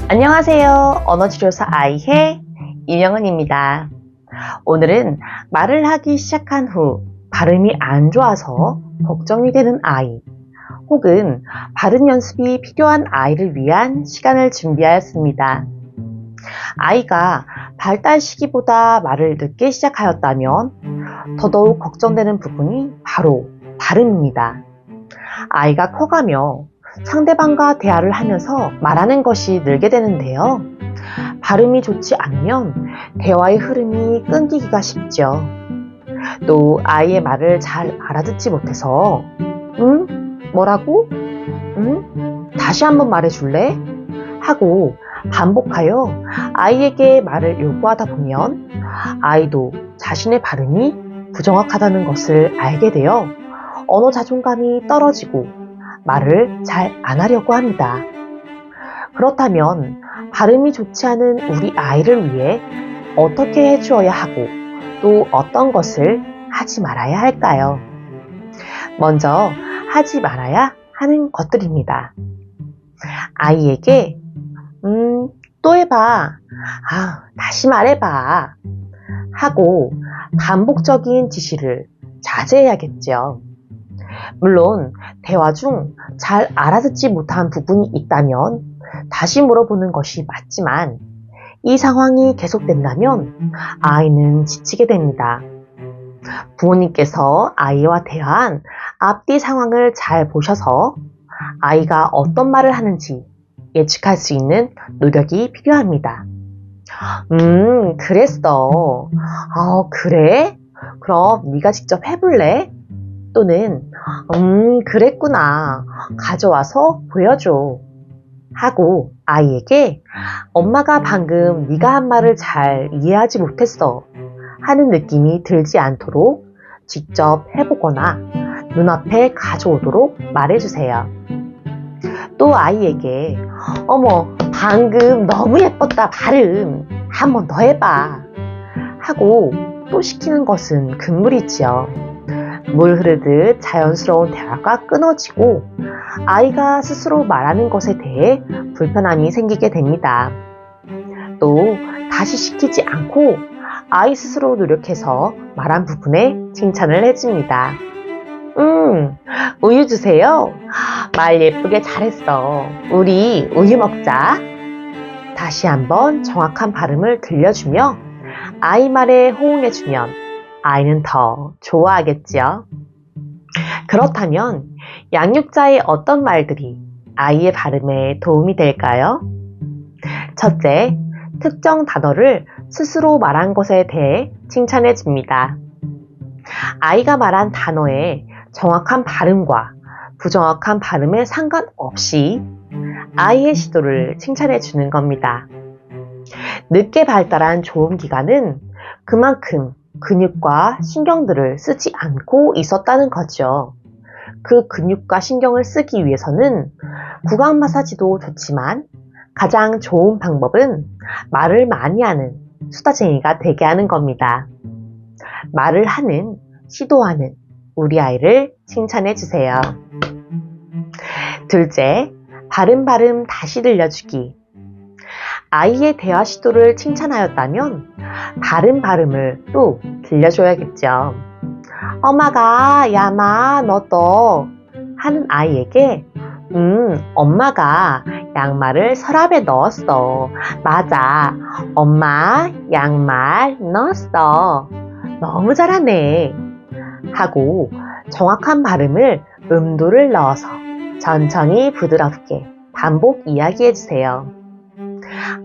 안녕하세요. 언어치료사 아이해 이명은입니다. 오늘은 말을 하기 시작한 후 발음이 안 좋아서 걱정이 되는 아이 혹은 발음 연습이 필요한 아이를 위한 시간을 준비하였습니다. 아이가 발달 시기보다 말을 늦게 시작하였다면 더더욱 걱정되는 부분이 바로 발음입니다. 아이가 커가며 상대방과 대화를 하면서 말하는 것이 늘게 되는데요. 발음이 좋지 않으면 대화의 흐름이 끊기기가 쉽죠. 또 아이의 말을 잘 알아듣지 못해서 뭐라고? 다시 한번 말해줄래? 하고 반복하여 아이에게 말을 요구하다 보면 아이도 자신의 발음이 부정확하다는 것을 알게 되어 언어 자존감이 떨어지고 말을 잘 안 하려고 합니다. 그렇다면 발음이 좋지 않은 우리 아이를 위해 어떻게 해주어야 하고 또 어떤 것을 하지 말아야 할까요? 먼저 하지 말아야 하는 것들입니다. 아이에게 또 해봐, 다시 말해봐 하고 반복적인 지시를 자제해야겠죠. 물론 대화 중 잘 알아듣지 못한 부분이 있다면 다시 물어보는 것이 맞지만 이 상황이 계속된다면 아이는 지치게 됩니다. 부모님께서 아이와 대화한 앞뒤 상황을 잘 보셔서 아이가 어떤 말을 하는지 예측할 수 있는 노력이 필요합니다. 그랬어. 그래? 그럼 네가 직접 해볼래? 또는 그랬구나. 가져와서 보여줘. 하고 아이에게 엄마가 방금 네가 한 말을 잘 이해하지 못했어 하는 느낌이 들지 않도록 직접 해보거나 눈앞에 가져오도록 말해주세요. 또 아이에게 어머 방금 너무 예뻤다 발음 한 번 더 해봐 하고 또 시키는 것은 금물이지요. 물 흐르듯 자연스러운 대화가 끊어지고 아이가 스스로 말하는 것에 대해 불편함이 생기게 됩니다. 또 다시 시키지 않고 아이 스스로 노력해서 말한 부분에 칭찬을 해줍니다. 우유 주세요. 말 예쁘게 잘했어. 우리 우유 먹자. 다시 한번 정확한 발음을 들려주며 아이 말에 호응해주면 아이는 더 좋아하겠지요. 그렇다면 양육자의 어떤 말들이 아이의 발음에 도움이 될까요? 첫째, 특정 단어를 스스로 말한 것에 대해 칭찬해 줍니다. 아이가 말한 단어의 정확한 발음과 부정확한 발음에 상관없이 아이의 시도를 칭찬해 주는 겁니다. 늦게 발달한 조음기관은 그만큼 근육과 신경들을 쓰지 않고 있었다는 거죠. 그 근육과 신경을 쓰기 위해서는 구강 마사지도 좋지만 가장 좋은 방법은 말을 많이 하는 수다쟁이가 되게 하는 겁니다. 말을 하는, 시도하는 우리 아이를 칭찬해 주세요. 둘째, 발음 다시 들려주기. 아이의 대화 시도를 칭찬하였다면 다른 발음을 또 들려줘야겠죠. 엄마가 야마 너도 하는 아이에게 엄마가 양말을 서랍에 넣었어. 맞아. 엄마 양말 넣었어. 너무 잘하네. 하고 정확한 발음을 음도를 넣어서 천천히 부드럽게 반복 이야기해주세요.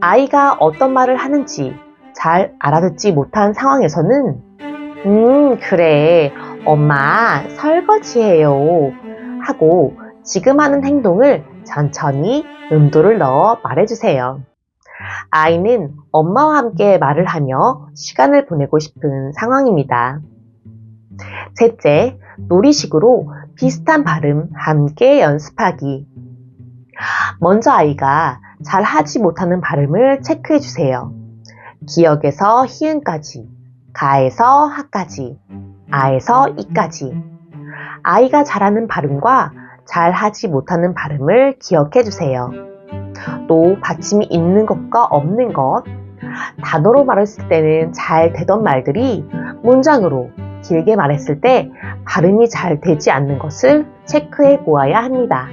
아이가 어떤 말을 하는지 잘 알아듣지 못한 상황에서는 그래 엄마 설거지해요 하고 지금 하는 행동을 천천히 음도를 넣어 말해주세요. 아이는 엄마와 함께 말을 하며 시간을 보내고 싶은 상황입니다. 셋째, 놀이식으로 비슷한 발음 함께 연습하기. 먼저 아이가 잘 하지 못하는 발음을 체크해 주세요. 기역에서 히읗까지, 가에서 하까지, 아에서 이까지. 아이가 잘하는 발음과 잘 하지 못하는 발음을 기억해 주세요. 또 받침이 있는 것과 없는 것, 단어로 말했을 때는 잘 되던 말들이 문장으로 길게 말했을 때 발음이 잘 되지 않는 것을 체크해 보아야 합니다.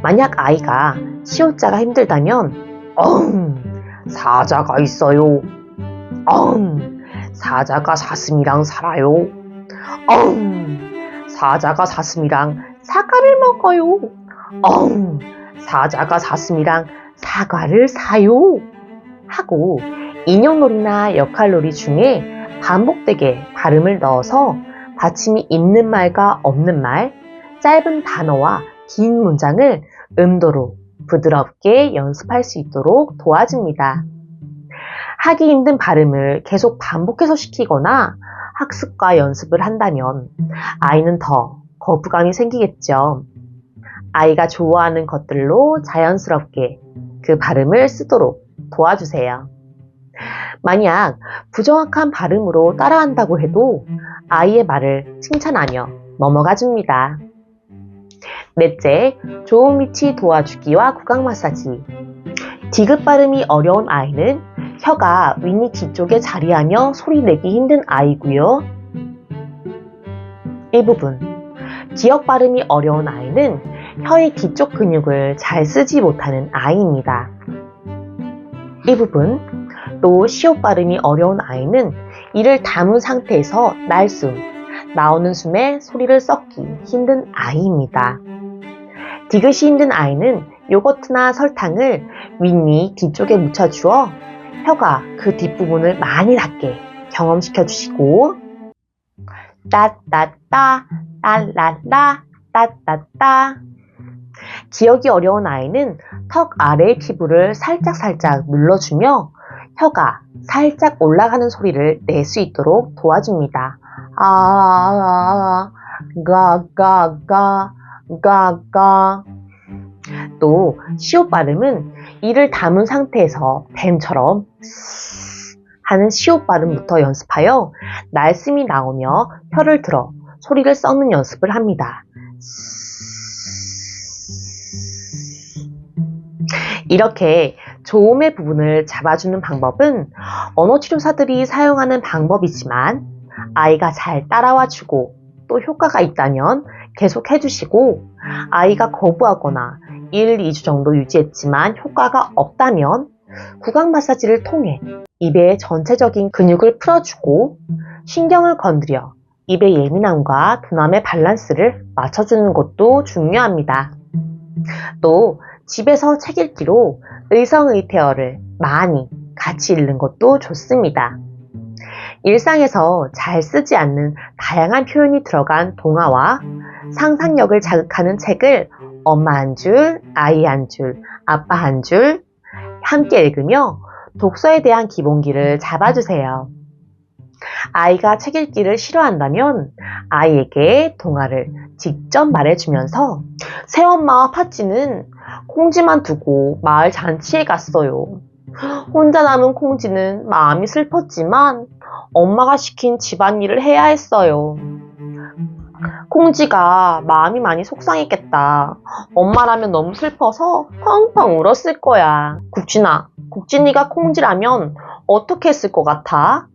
만약 아이가 시옷자가 힘들다면 사자가 있어요. 사자가 사슴이랑 살아요. 사자가 사슴이랑 사과를 먹어요. 사자가 사슴이랑 사과를 사요. 하고 인형놀이나 역할놀이 중에 반복되게 발음을 넣어서 받침이 있는 말과 없는 말, 짧은 단어와 긴 문장을 음도로 부드럽게 연습할 수 있도록 도와줍니다. 하기 힘든 발음을 계속 반복해서 시키거나 학습과 연습을 한다면 아이는 더 거부감이 생기겠죠. 아이가 좋아하는 것들로 자연스럽게 그 발음을 쓰도록 도와주세요. 만약 부정확한 발음으로 따라한다고 해도 아이의 말을 칭찬하며 넘어가 줍니다. 넷째, 좋은 위치 도와주기와 구강 마사지. 디귿 발음이 어려운 아이는 혀가 윗니 뒤쪽에 자리하며 소리 내기 힘든 아이고요. 이 부분, 기역 발음이 어려운 아이는 혀의 뒤쪽 근육을 잘 쓰지 못하는 아이입니다. 이 부분, 또 시옷 발음이 어려운 아이는 이를 담은 상태에서 날숨, 나오는 숨에 소리를 썩기 힘든 아이입니다. 디귿이 힘든 아이는 요거트나 설탕을 윗니 뒤쪽에 묻혀주어 혀가 그 뒷부분을 많이 닿게 경험시켜 주시고 따따따, 따라라, 따따따. 기억이 어려운 아이는 턱 아래의 피부를 살짝살짝 눌러주며 혀가 살짝 올라가는 소리를 낼 수 있도록 도와줍니다. 가가가. 또 시옷 발음은 이를 담은 상태에서 뱀처럼 하는 시옷 발음부터 연습하여 날숨이 나오며 혀를 들어 소리를 썩는 연습을 합니다. 이렇게 조음의 부분을 잡아주는 방법은 언어치료사들이 사용하는 방법이지만 아이가 잘 따라와주고 또 효과가 있다면 계속 해주시고 아이가 거부하거나 1, 2주 정도 유지했지만 효과가 없다면 구강 마사지를 통해 입의 전체적인 근육을 풀어주고 신경을 건드려 입의 예민함과 둔함의 밸런스를 맞춰주는 것도 중요합니다. 또 집에서 책 읽기로 의성의태어를 많이 같이 읽는 것도 좋습니다. 일상에서 잘 쓰지 않는 다양한 표현이 들어간 동화와 상상력을 자극하는 책을 엄마 한 줄, 아이 한 줄, 아빠 한 줄 함께 읽으며 독서에 대한 기본기를 잡아주세요. 아이가 책 읽기를 싫어한다면 아이에게 동화를 직접 말해주면서 새엄마와 팥쥐는 콩쥐만 두고 마을 잔치에 갔어요. 혼자 남은 콩쥐는 마음이 슬펐지만 엄마가 시킨 집안일을 해야 했어요. 콩쥐가 마음이 많이 속상했겠다. 엄마라면 너무 슬퍼서 펑펑 울었을 거야. 국진이가 콩쥐라면 어떻게 했을 것 같아?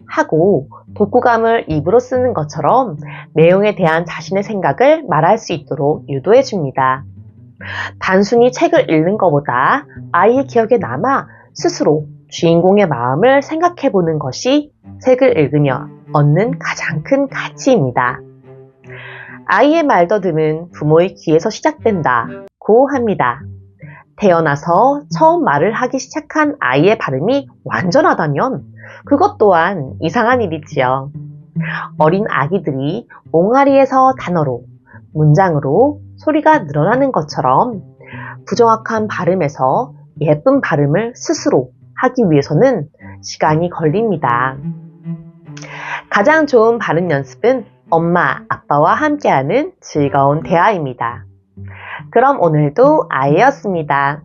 하고 독후감을 입으로 쓰는 것처럼 내용에 대한 자신의 생각을 말할 수 있도록 유도해 줍니다. 단순히 책을 읽는 것보다 아이의 기억에 남아 스스로 주인공의 마음을 생각해 보는 것이 책을 읽으며 얻는 가장 큰 가치입니다. 아이의 말더듬은 부모의 귀에서 시작된다고 합니다. 태어나서 처음 말을 하기 시작한 아이의 발음이 완전하다면 그것 또한 이상한 일이지요. 어린 아기들이 옹알이에서 단어로, 문장으로 소리가 늘어나는 것처럼 부정확한 발음에서 예쁜 발음을 스스로 하기 위해서는 시간이 걸립니다. 가장 좋은 발음 연습은 엄마, 아빠와 함께하는 즐거운 대화입니다. 그럼 오늘도 아이였습니다.